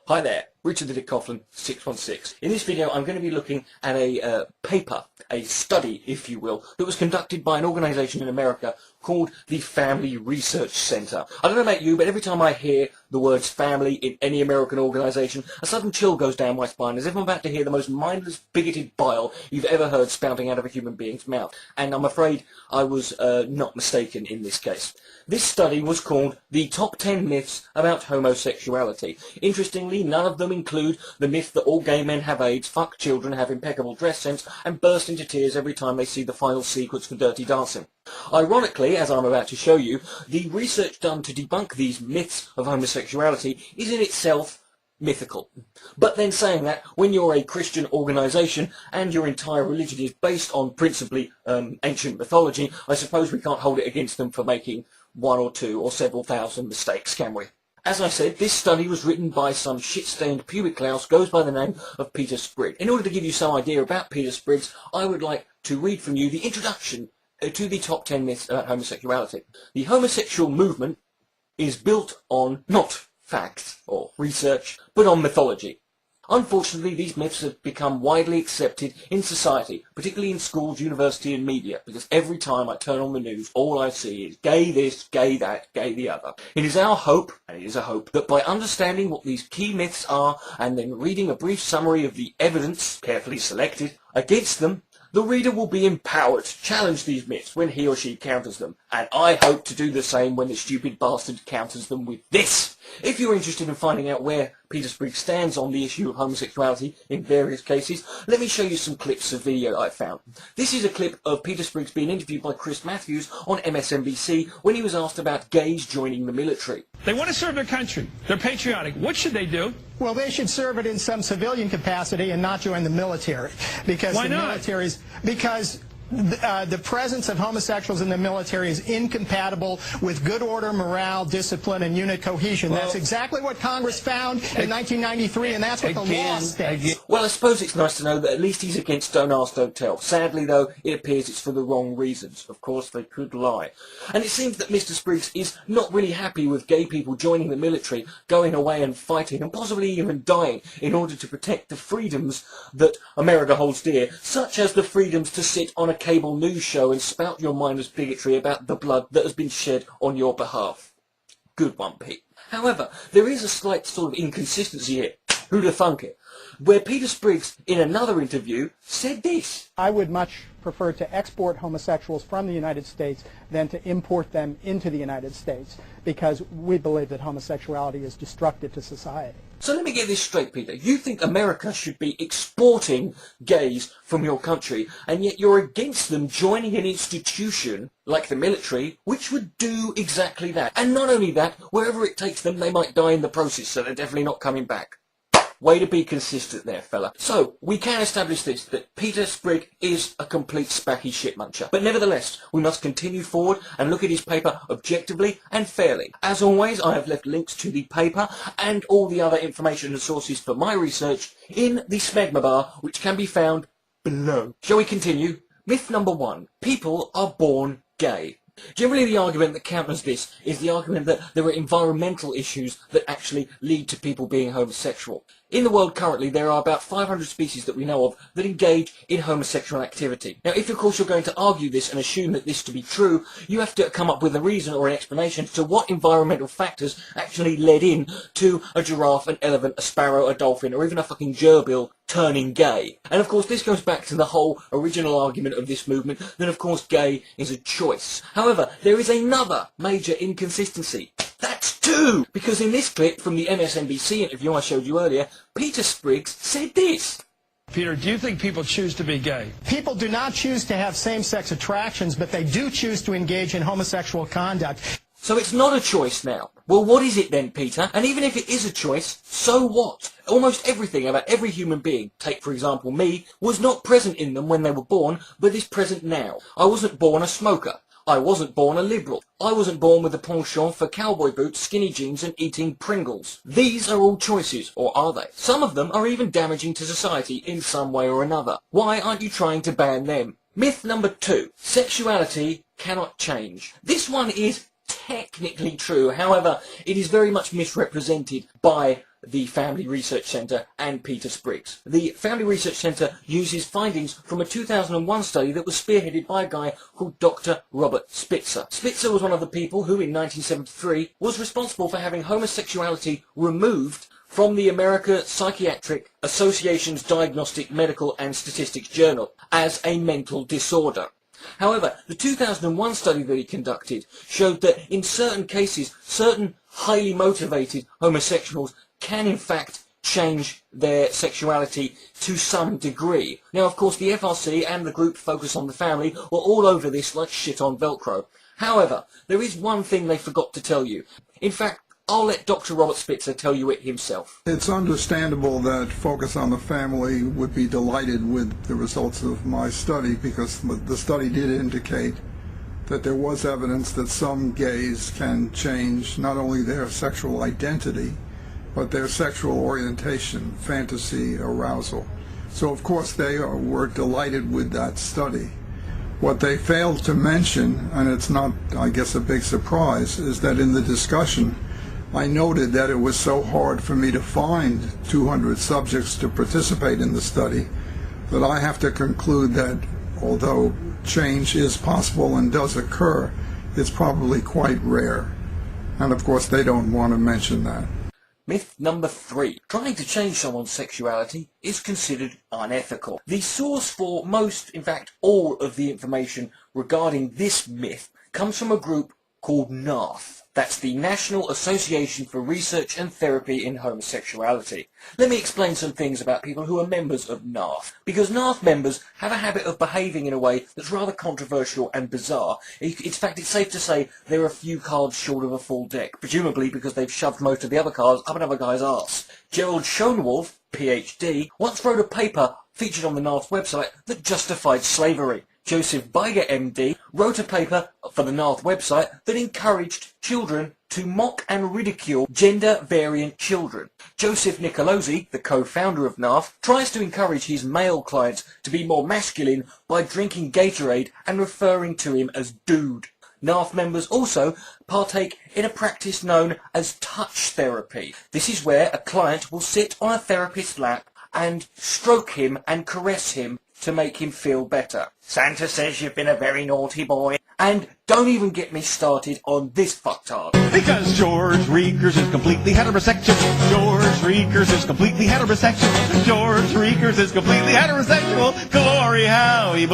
Hi there, Richard the Dick Coughlin, 616. In this video I'm going to be looking at a paper, a study if you will, that was conducted by an organisation in America called the Family Research Center. I don't know about you, but every time I hear the words family in any American organisation, a sudden chill goes down my spine as if I'm about to hear the most mindless, bigoted bile you've ever heard spouting out of a human being's mouth. And I'm afraid I was not mistaken in this case. This study was called The Top 10 Myths About Homosexuality. Interestingly, none of them include the myth that all gay men have AIDS, fuck children, have impeccable dress sense, and burst into tears every time they see the final sequence for Dirty Dancing. Ironically, as I'm about to show you, the research done to debunk these myths of homosexuality is in itself mythical. But then saying that, when you're a Christian organisation and your entire religion is based on principally ancient mythology, I suppose we can't hold it against them for making one or two or several thousand mistakes, can we? As I said, this study was written by some shit-stained pubic louse goes by the name of Peter Sprigg. In order to give you some idea about Peter Sprigg, I would like to read from you the introduction to the top 10 myths about homosexuality. The homosexual movement is built on not facts or research, but on mythology. Unfortunately, these myths have become widely accepted in society, particularly in schools, university and media, because every time I turn on the news, all I see is gay this, gay that, gay the other. It is our hope, and it is a hope, that by understanding what these key myths are, and then reading a brief summary of the evidence, carefully selected, against them, the reader will be empowered to challenge these myths when he or she counters them, and I hope to do the same when the stupid bastard counters them with this. If you're interested in finding out where Peter Sprigg stands on the issue of homosexuality in various cases, let me show you some clips of video I found. This is a clip of Peter Sprigg being interviewed by Chris Matthews on MSNBC when he was asked about gays joining the military. They want to serve their country. They're patriotic. What should they do? Well, they should serve it in some civilian capacity and not join the military. Because Why the not? military is, because the presence of homosexuals in the military is incompatible with good order, morale, discipline, and unit cohesion. That's exactly what Congress found in 1993, and that's what the law states. Well, I suppose it's nice to know that at least he's against don't ask, don't tell. Sadly, though, it appears it's for the wrong reasons. Of course, they could lie. And it seems that Mr. Sprigg is not really happy with gay people joining the military, going away and fighting, and possibly even dying in order to protect the freedoms that America holds dear, such as the freedoms to sit on a cable news show and spout your mindless bigotry about the blood that has been shed on your behalf. Good one, Pete. However, there is a slight sort of inconsistency here. Who'd have thunk it? Where Peter Sprigg, in another interview, said this. I would much prefer to export homosexuals from the United States than to import them into the United States, because we believe that homosexuality is destructive to society. So let me get this straight, Peter. You think America should be exporting gays from your country, and yet you're against them joining an institution like the military, which would do exactly that. And not only that, wherever it takes them, they might die in the process, so they're definitely not coming back. Way to be consistent there, fella. So, we can establish this, that Peter Sprigg is a complete spacky shitmuncher. But nevertheless, we must continue forward and look at his paper objectively and fairly. As always, I have left links to the paper and all the other information and sources for my research in the smegma bar, which can be found below. Shall we continue? Myth number 1. People are born gay. Generally, the argument that counters this is the argument that there are environmental issues that actually lead to people being homosexual. In the world currently, there are about 500 species that we know of that engage in homosexual activity. Now, if of course you're going to argue this and assume that this to be true, you have to come up with a reason or an explanation to what environmental factors actually led in to a giraffe, an elephant, a sparrow, a dolphin, or even a fucking gerbil turning gay. And of course this goes back to the whole original argument of this movement that of course gay is a choice. However, there is another major inconsistency. That's 2! Because in this clip from the MSNBC interview I showed you earlier, Peter Sprigg said this. Peter, do you think people choose to be gay? People do not choose to have same-sex attractions, but they do choose to engage in homosexual conduct. So it's not a choice now. Well, what is it then, Peter? And even if it is a choice, so what? Almost everything about every human being, take for example me, was not present in them when they were born, but is present now. I wasn't born a smoker. I wasn't born a liberal. I wasn't born with a penchant for cowboy boots, skinny jeans and eating Pringles. These are all choices, or are they? Some of them are even damaging to society in some way or another. Why aren't you trying to ban them? Myth number 2. Sexuality cannot change. This one is technically true. However, it is very much misrepresented by the Family Research Centre and Peter Spriggs. The Family Research Centre uses findings from a 2001 study that was spearheaded by a guy called Dr. Robert Spitzer. Spitzer was one of the people who, in 1973, was responsible for having homosexuality removed from the American Psychiatric Association's Diagnostic Medical and Statistics Journal as a mental disorder. However, the 2001 study that he conducted showed that in certain cases, certain highly motivated homosexuals can in fact change their sexuality to some degree. Now, of course, the FRC and the group Focus on the Family were all over this like shit on Velcro. However, there is one thing they forgot to tell you. In fact, I'll let Dr. Robert Spitzer tell you it himself. It's understandable that Focus on the Family would be delighted with the results of my study, because the study did indicate that there was evidence that some gays can change not only their sexual identity, but their sexual orientation, fantasy, arousal. So of course they were delighted with that study. What they failed to mention, and it's not, I guess, a big surprise, is that in the discussion I noted that it was so hard for me to find 200 subjects to participate in the study that I have to conclude that although change is possible and does occur, it's probably quite rare. And of course they don't want to mention that. Myth number 3. Trying to change someone's sexuality is considered unethical. The source for most, in fact all of the information regarding this myth comes from a group called NARTH. That's the National Association for Research and Therapy in Homosexuality. Let me explain some things about people who are members of NARTH, because NARTH members have a habit of behaving in a way that's rather controversial and bizarre. In fact, it's safe to say they're a few cards short of a full deck, presumably because they've shoved most of the other cards up another guy's arse. Gerald Schoenwolf, PhD, once wrote a paper featured on the NARTH website that justified slavery. Joseph Biger, MD, wrote a paper for the NARTH website that encouraged children to mock and ridicule gender-variant children. Joseph Nicolosi, the co-founder of NARTH, tries to encourage his male clients to be more masculine by drinking Gatorade and referring to him as dude. NARTH members also partake in a practice known as touch therapy. This is where a client will sit on a therapist's lap and stroke him and caress him to make him feel better. Santa says you've been a very naughty boy. And don't even get me started on this fucktard. Because George Reekers is completely heterosexual. George Reekers is completely heterosexual. George Reekers is completely heterosexual. Glory, hallelujah.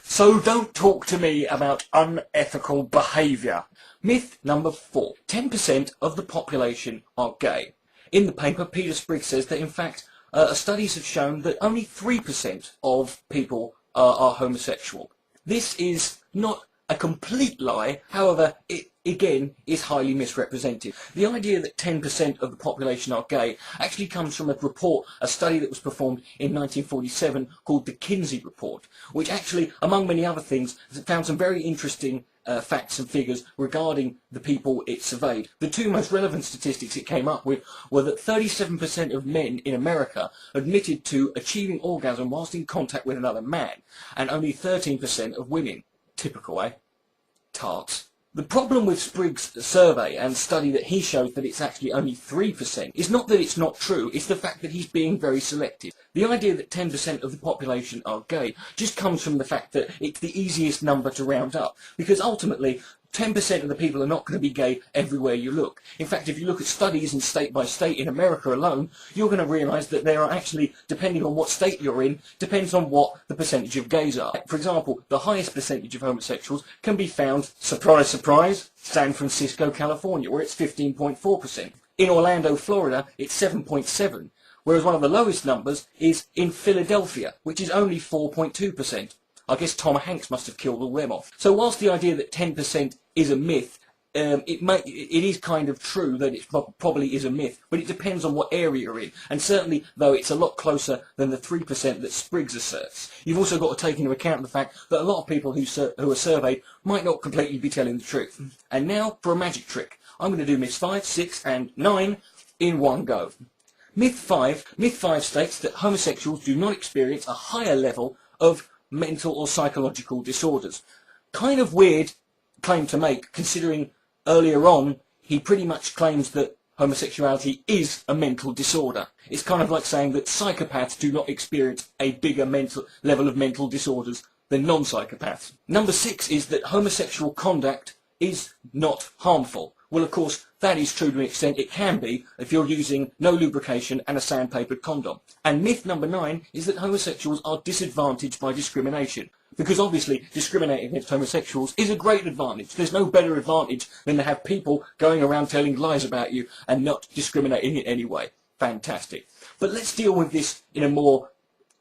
So don't talk to me about unethical behaviour. Myth number 4. 10% of the population are gay. In the paper, Peter Spriggs says that in fact studies have shown that only 3% of people are homosexual. This is not a complete lie, however, it again is highly misrepresented. The idea that 10% of the population are gay actually comes from a report, a study that was performed in 1947 called the Kinsey Report, which actually, among many other things, found some very interesting facts and figures regarding the people it surveyed. The two most relevant statistics it came up with were that 37% of men in America admitted to achieving orgasm whilst in contact with another man, and only 13% of women. Typical, eh? Tarts. The problem with Spriggs' survey and study that he shows that it's actually only 3% is not that it's not true, it's the fact that he's being very selective. The idea that 10% of the population are gay just comes from the fact that it's the easiest number to round up, because ultimately 10% of the people are not going to be gay everywhere you look. In fact, if you look at studies in state by state in America alone, you're going to realise that there are actually, depending on what state you're in, depends on what the percentage of gays are. For example, the highest percentage of homosexuals can be found, surprise, surprise, San Francisco, California, where it's 15.4%. In Orlando, Florida, it's 7.7%, whereas one of the lowest numbers is in Philadelphia, which is only 4.2%. I guess Tom Hanks must have killed all them off. So whilst the idea that 10% is a myth, it is kind of true that it probably is a myth, but it depends on what area you're in. And certainly, though, it's a lot closer than the 3% that Spriggs asserts. You've also got to take into account the fact that a lot of people who are surveyed might not completely be telling the truth. And now for a magic trick. I'm going to do myths 5, 6 and 9 in one go. Myth 5 states that homosexuals do not experience a higher level of mental or psychological disorders. Kind of weird claim to make, considering earlier on he pretty much claims that homosexuality is a mental disorder. It's kind of like saying that psychopaths do not experience a bigger level of mental disorders than non-psychopaths. Number 6 is that homosexual conduct is not harmful. Well, of course, that is true to an extent. It can be if you're using no lubrication and a sandpapered condom. And myth number 9 is that homosexuals are disadvantaged by discrimination. Because obviously discriminating against homosexuals is a great advantage. There's no better advantage than to have people going around telling lies about you and not discriminating in any way. Fantastic. But let's deal with this in a more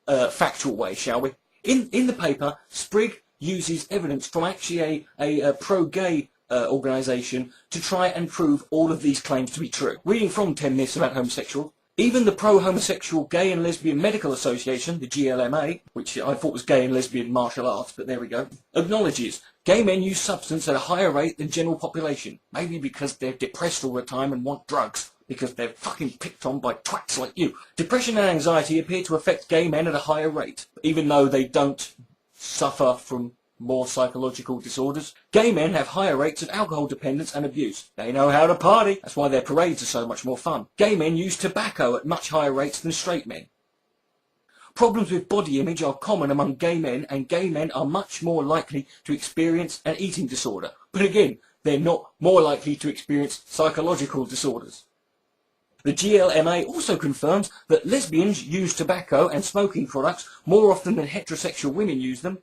factual way, shall we? In the paper, Sprigg uses evidence from actually a pro-gay organisation to try and prove all of these claims to be true. Reading from 10 Myths About Homosexuals, even the Pro-Homosexual Gay and Lesbian Medical Association, the GLMA, which I thought was Gay and Lesbian Martial Arts, but there we go, acknowledges gay men use substance at a higher rate than general population, maybe because they're depressed all the time and want drugs, because they're fucking picked on by twats like you. Depression and anxiety appear to affect gay men at a higher rate, even though they don't suffer from more psychological disorders. Gay men have higher rates of alcohol dependence and abuse. They know how to party. That's why their parades are so much more fun. Gay men use tobacco at much higher rates than straight men. Problems with body image are common among gay men, and gay men are much more likely to experience an eating disorder. But again, they're not more likely to experience psychological disorders. The GLMA also confirms that lesbians use tobacco and smoking products more often than heterosexual women use them.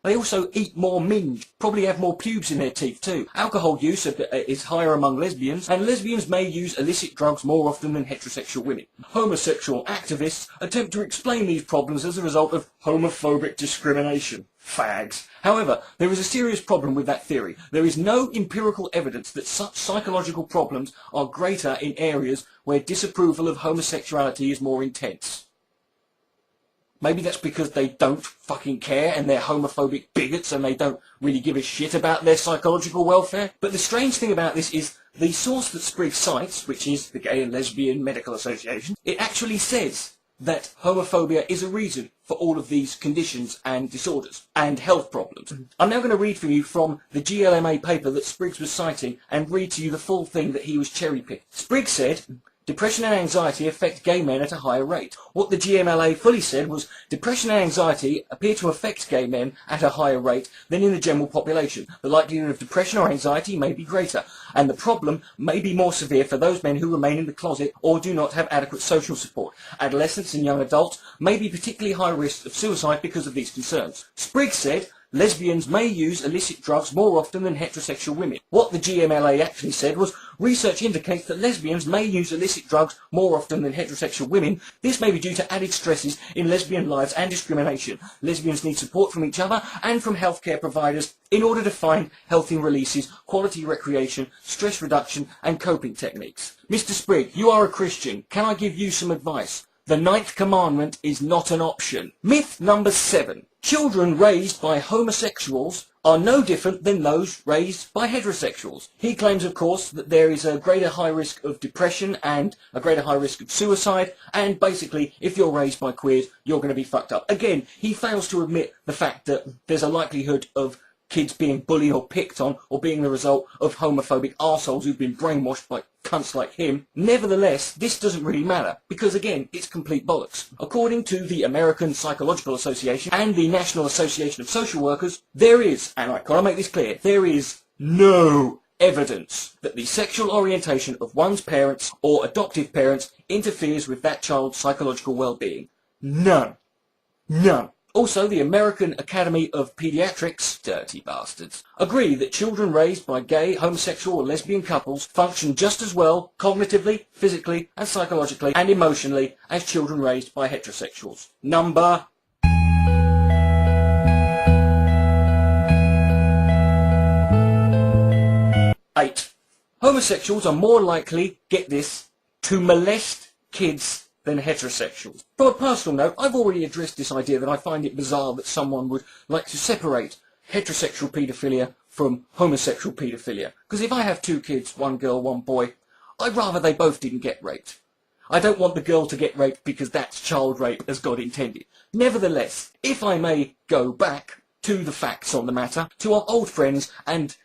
They also eat more minge, probably have more pubes in their teeth too. Alcohol use is higher among lesbians, and lesbians may use illicit drugs more often than heterosexual women. Homosexual activists attempt to explain these problems as a result of homophobic discrimination. Fags. However, there is a serious problem with that theory. There is no empirical evidence that such psychological problems are greater in areas where disapproval of homosexuality is more intense. Maybe that's because they don't fucking care and they're homophobic bigots and they don't really give a shit about their psychological welfare. But the strange thing about this is the source that Sprigg cites, which is the Gay and Lesbian Medical Association, it actually says that homophobia is a reason for all of these conditions and disorders and health problems. I'm now going to read from you from the GLMA paper that Sprigg was citing and read to you the full thing that he was cherry-picked. Sprigg said, depression and anxiety affect gay men at a higher rate. What the GMLA fully said was depression and anxiety appear to affect gay men at a higher rate than in the general population. The likelihood of depression or anxiety may be greater, and the problem may be more severe for those men who remain in the closet or do not have adequate social support. Adolescents and young adults may be particularly high risk of suicide because of these concerns. Sprigg said lesbians may use illicit drugs more often than heterosexual women. What the GMLA actually said was, research indicates that lesbians may use illicit drugs more often than heterosexual women. This may be due to added stresses in lesbian lives and discrimination. Lesbians need support from each other and from healthcare providers in order to find healthy releases, quality recreation, stress reduction and coping techniques. Mr. Sprigg, you are a Christian. Can I give you some advice? The 9th commandment is not an option. Myth number 7. Children raised by homosexuals are no different than those raised by heterosexuals. He claims, of course, that there is a greater high risk of depression and a greater high risk of suicide, and basically, if you're raised by queers, you're going to be fucked up. Again, he fails to admit the fact that there's a likelihood of kids being bullied or picked on or being the result of homophobic arseholes who've been brainwashed by cunts like him. Nevertheless, this doesn't really matter because, again, it's complete bollocks. According to the American Psychological Association and the National Association of Social Workers, there is, and I've got to make this clear, there is no evidence that the sexual orientation of one's parents or adoptive parents interferes with that child's psychological well-being. None. None. Also, the American Academy of Pediatrics, dirty bastards, agree that children raised by gay, homosexual or lesbian couples function just as well cognitively, physically and psychologically and emotionally as children raised by heterosexuals. Number 8. Homosexuals are more likely, get this, to molest kids than heterosexuals. From a personal note, I've already addressed this idea that I find it bizarre that someone would like to separate heterosexual paedophilia from homosexual paedophilia. Because if I have 2 kids, 1 girl, 1 boy, I'd rather they both didn't get raped. I don't want the girl to get raped because that's child rape as God intended. Nevertheless, if I may go back to the facts on the matter, to our old friends and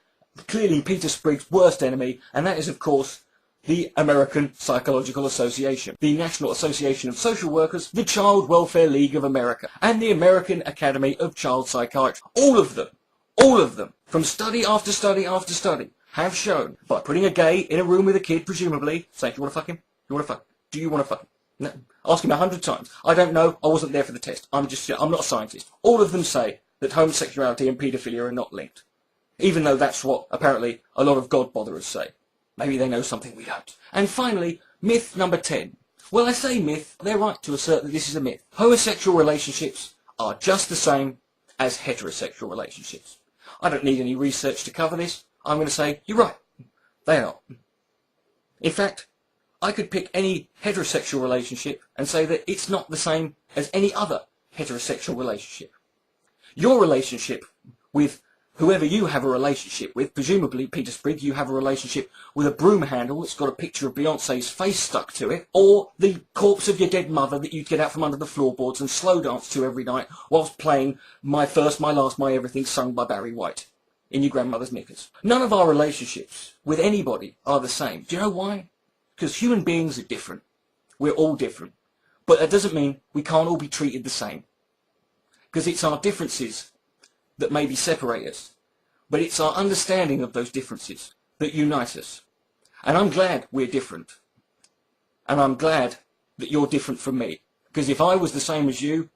clearly Peter Sprig's worst enemy, and that is, of course, the American Psychological Association, the National Association of Social Workers, the Child Welfare League of America, and the American Academy of Child Psychiatry. All of them, from study after study after study, have shown, by putting a gay in a room with a kid, presumably, saying, do you want to fuck him? You want to fuck him? Do you want to fuck him? No. Ask him 100 times. I don't know. I wasn't there for the test. I'm not a scientist. All of them say that homosexuality and paedophilia are not linked. Even though that's what, apparently, a lot of God-botherers say. Maybe they know something we don't. And finally, myth number 10. Well, I say myth, they're right to assert that this is a myth. Homosexual relationships are just the same as heterosexual relationships. I don't need any research to cover this. I'm going to say, you're right. They are not. In fact, I could pick any heterosexual relationship and say that it's not the same as any other heterosexual relationship. Your relationship with whoever you have a relationship with, presumably, Peter Sprigg, you have a relationship with a broom handle that's got a picture of Beyonce's face stuck to it, or the corpse of your dead mother that you'd get out from under the floorboards and slow dance to every night whilst playing My First, My Last, My Everything sung by Barry White in your grandmother's knickers. None of our relationships with anybody are the same. Do you know why? Because human beings are different. We're all different. But that doesn't mean we can't all be treated the same. Because it's our differences that maybe separate us, but it's our understanding of those differences that unite us. And I'm glad we're different. And I'm glad that you're different from me. Because if I was the same as you,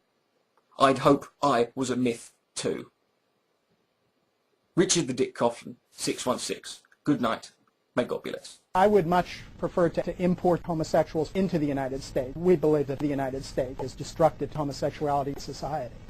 I'd hope I was a myth too. Richard the Dick Coughlin, 616. Good night. May God bless. I would much prefer to import homosexuals into the United States. We believe that the United States is destructive to homosexuality in society.